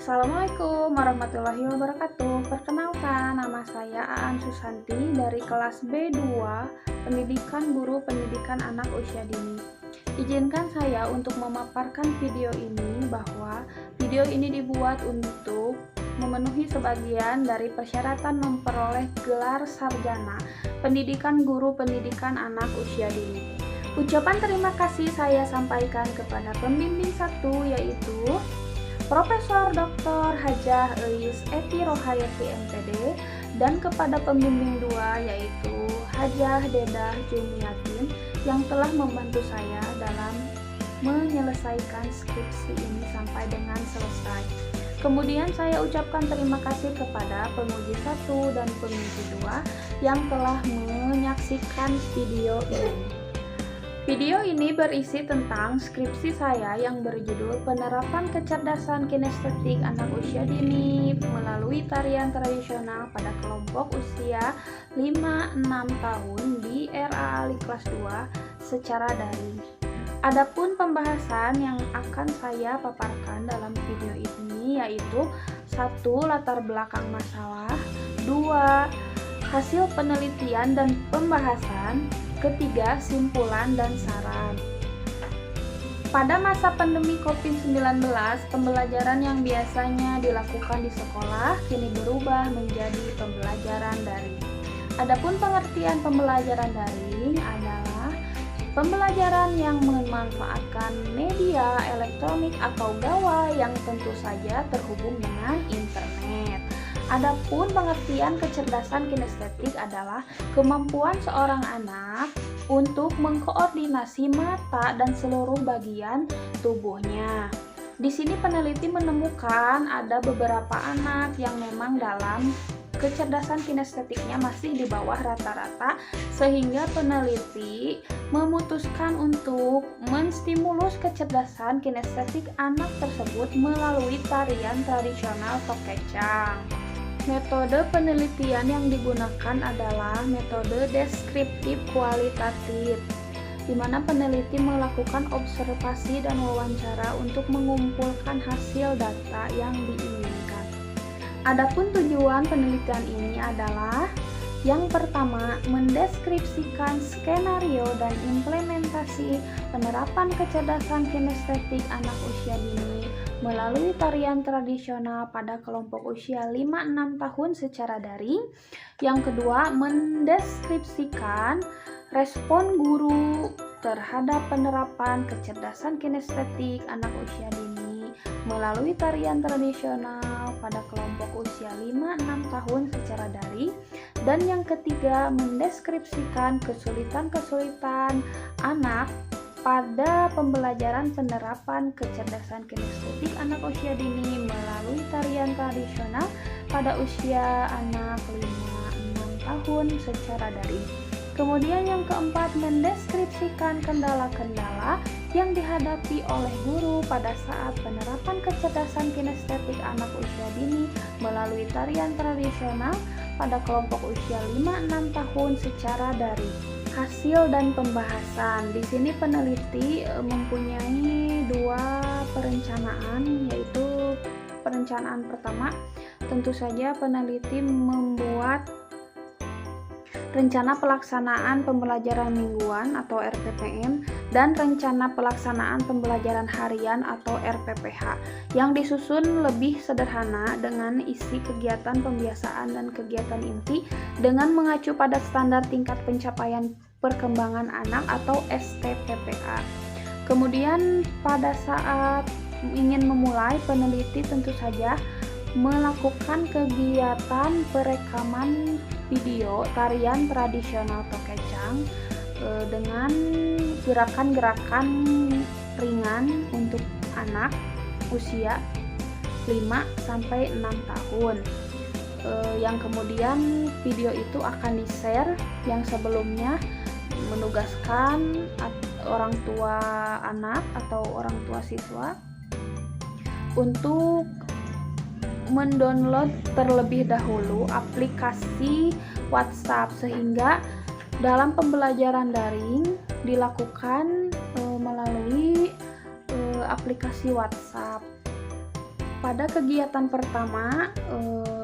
Assalamualaikum warahmatullahi wabarakatuh. Perkenalkan, nama saya Aan Susanti dari kelas B2 Pendidikan Guru Pendidikan Anak Usia Dini. Izinkan saya untuk memaparkan video ini bahwa video ini dibuat untuk memenuhi sebagian dari persyaratan memperoleh gelar sarjana Pendidikan Guru Pendidikan Anak Usia Dini. Ucapan terima kasih saya sampaikan kepada pembimbing 1 yaitu Profesor Dr. Hajah Eis Eti Rohayati MPD dan kepada pembimbing 2 yaitu Hajah Dedah Jumiatin yang telah membantu saya dalam menyelesaikan skripsi ini sampai dengan selesai. Kemudian saya ucapkan terima kasih kepada penguji 1 dan penguji 2 yang telah menyaksikan video ini. Video ini berisi tentang skripsi saya yang berjudul Penerapan Kecerdasan Kinestetik Anak Usia Dini melalui tarian tradisional pada kelompok usia 5-6 tahun di RA kelas 2 secara daring. Adapun pembahasan yang akan saya paparkan dalam video ini yaitu 1. Latar belakang masalah, 2. Hasil penelitian dan pembahasan, ketiga, simpulan dan saran. Pada masa pandemi COVID-19, pembelajaran yang biasanya dilakukan di sekolah kini berubah menjadi pembelajaran daring. Adapun pengertian pembelajaran daring adalah pembelajaran yang memanfaatkan media elektronik atau gawai yang tentu saja terhubung dengan internet. Adapun pengertian kecerdasan kinestetik adalah kemampuan seorang anak untuk mengkoordinasi mata dan seluruh bagian tubuhnya. Di sini peneliti menemukan ada beberapa anak yang memang dalam kecerdasan kinestetiknya masih di bawah rata-rata, sehingga peneliti memutuskan untuk menstimulus kecerdasan kinestetik anak tersebut melalui tarian tradisional tokecang. Metode penelitian yang digunakan adalah metode deskriptif kualitatif, di mana peneliti melakukan observasi dan wawancara untuk mengumpulkan hasil data yang diinginkan. Adapun tujuan penelitian ini adalah yang pertama, mendeskripsikan skenario dan implementasi penerapan kecerdasan kinestetik anak usia dini melalui tarian tradisional pada kelompok usia 5-6 tahun secara daring. Yang kedua, mendeskripsikan respon guru terhadap penerapan kecerdasan kinestetik anak usia dini melalui tarian tradisional pada kelompok usia 5-6 tahun secara daring. Dan yang ketiga, mendeskripsikan kesulitan-kesulitan anak pada pembelajaran penerapan kecerdasan kinestetik anak usia dini melalui tarian tradisional pada usia anak 5-6 tahun secara daring. Kemudian yang keempat, mendeskripsikan kendala-kendala yang dihadapi oleh guru pada saat penerapan kecerdasan kinestetik anak usia dini melalui tarian tradisional pada kelompok usia 5-6 tahun secara daring. Hasil dan pembahasan. Di sini peneliti mempunyai 2 perencanaan, yaitu perencanaan pertama, tentu saja peneliti membuat rencana pelaksanaan pembelajaran mingguan atau RPPM dan rencana pelaksanaan pembelajaran harian atau RPPH yang disusun lebih sederhana dengan isi kegiatan pembiasaan dan kegiatan inti dengan mengacu pada standar tingkat pencapaian perkembangan anak atau STPPA. Kemudian pada saat ingin memulai, peneliti tentu saja melakukan kegiatan perekaman video tarian tradisional tokecang dengan gerakan-gerakan ringan untuk anak usia 5-6 tahun. Yang kemudian video itu akan di-share, yang sebelumnya menugaskan orang tua anak atau orang tua siswa untuk mendownload terlebih dahulu aplikasi WhatsApp, sehingga dalam pembelajaran daring dilakukan melalui aplikasi WhatsApp. Pada kegiatan pertama,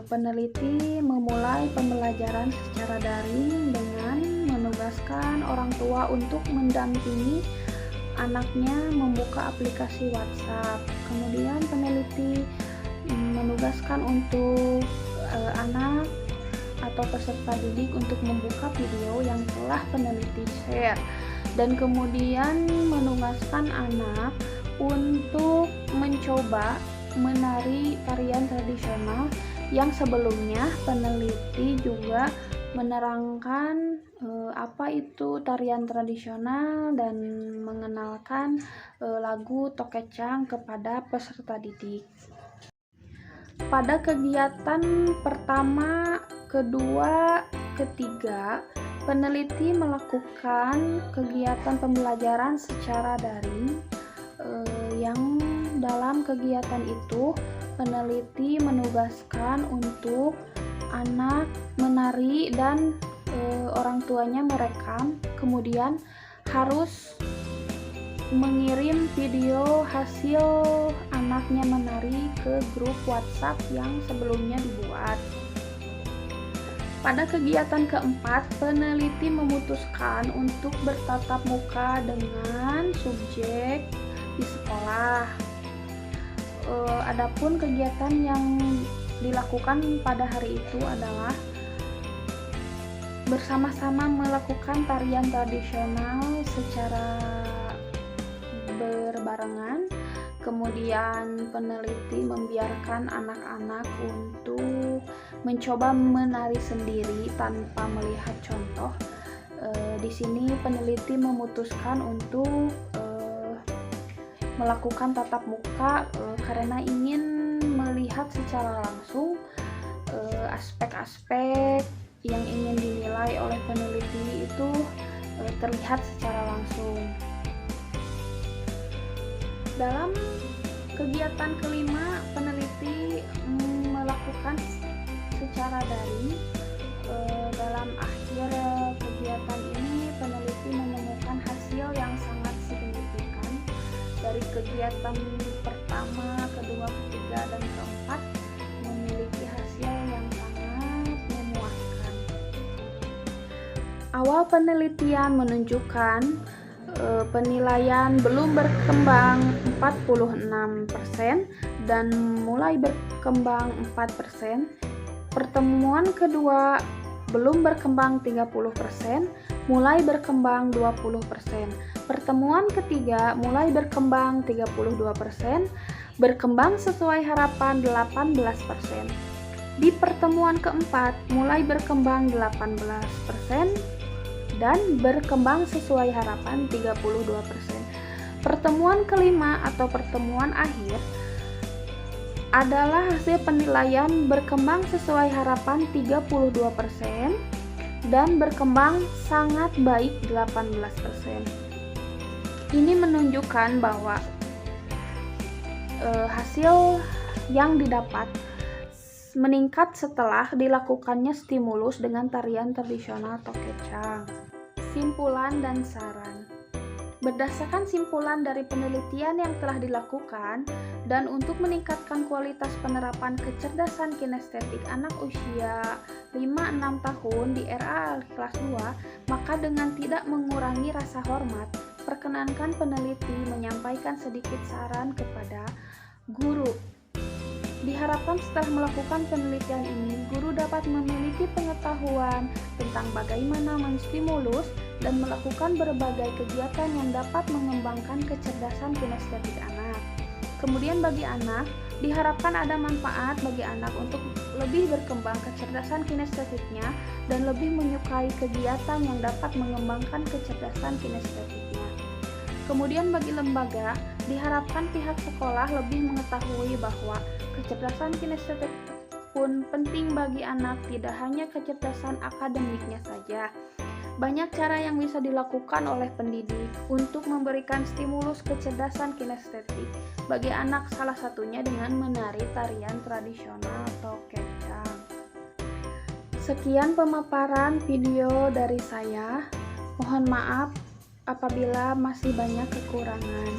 peneliti memulai pembelajaran secara daring dengan menugaskan orang tua untuk mendampingi anaknya membuka aplikasi WhatsApp. Kemudian peneliti menugaskan untuk anak atau peserta didik untuk membuka video yang telah peneliti share, dan kemudian menugaskan anak untuk mencoba menari tarian tradisional yang sebelumnya peneliti juga menerangkan apa itu tarian tradisional dan mengenalkan lagu Tokecang kepada peserta didik. Pada kegiatan pertama, kedua, ketiga, peneliti melakukan kegiatan pembelajaran secara daring yang dalam kegiatan itu peneliti menugaskan untuk anak menari dan orang tuanya merekam, kemudian harus mengirim video hasil anaknya menari ke grup WhatsApp yang sebelumnya dibuat. Pada kegiatan keempat, peneliti memutuskan untuk bertatap muka dengan subjek di sekolah. Adapun kegiatan yang dilakukan pada hari itu adalah bersama-sama melakukan tarian tradisional secara berbarengan. Kemudian peneliti membiarkan anak-anak untuk mencoba menari sendiri tanpa melihat contoh. Di sini peneliti memutuskan untuk melakukan tatap muka karena ingin melihat secara langsung aspek-aspek yang ingin dinilai oleh peneliti itu terlihat secara langsung. Dalam kegiatan kelima, peneliti melakukan secara daring. Dalam akhir kegiatan ini, peneliti menemukan hasil yang sangat signifikan dari kegiatan pertama, kedua, ketiga, dan keempat, memiliki hasil yang sangat memuaskan. Awal penelitian menunjukkan penilaian belum berkembang 46% dan mulai berkembang 4%. Pertemuan kedua belum berkembang 30%, mulai berkembang 20%. Pertemuan ketiga mulai berkembang 32%, berkembang sesuai harapan 18%. Di pertemuan keempat mulai berkembang 18%, dan berkembang sesuai harapan 32%. Pertemuan kelima atau pertemuan akhir adalah hasil penilaian berkembang sesuai harapan 32% dan berkembang sangat baik 18%. Ini menunjukkan bahwa hasil yang didapat meningkat setelah dilakukannya stimulus dengan tarian tradisional Tokecang. Simpulan dan saran. Berdasarkan simpulan dari penelitian yang telah dilakukan dan untuk meningkatkan kualitas penerapan kecerdasan kinestetik anak usia 5-6 tahun di RA kelas 2, maka dengan tidak mengurangi rasa hormat, perkenankan peneliti menyampaikan sedikit saran kepada guru. Diharapkan setelah melakukan penelitian ini, guru dapat memiliki pengetahuan tentang bagaimana menstimulus dan melakukan berbagai kegiatan yang dapat mengembangkan kecerdasan kinestetik anak. Kemudian bagi anak, diharapkan ada manfaat bagi anak untuk lebih berkembang kecerdasan kinestetiknya dan lebih menyukai kegiatan yang dapat mengembangkan kecerdasan kinestetiknya. Kemudian bagi lembaga, diharapkan pihak sekolah lebih mengetahui bahwa kecerdasan kinestetik pun penting bagi anak, tidak hanya kecerdasan akademiknya saja. Banyak cara yang bisa dilakukan oleh pendidik untuk memberikan stimulus kecerdasan kinestetik bagi anak, salah satunya dengan menari tarian tradisional Tokecang. Sekian pemaparan video dari saya. Mohon maaf apabila masih banyak kekurangan.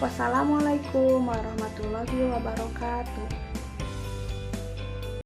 Wassalamualaikum warahmatullahi wabarakatuh.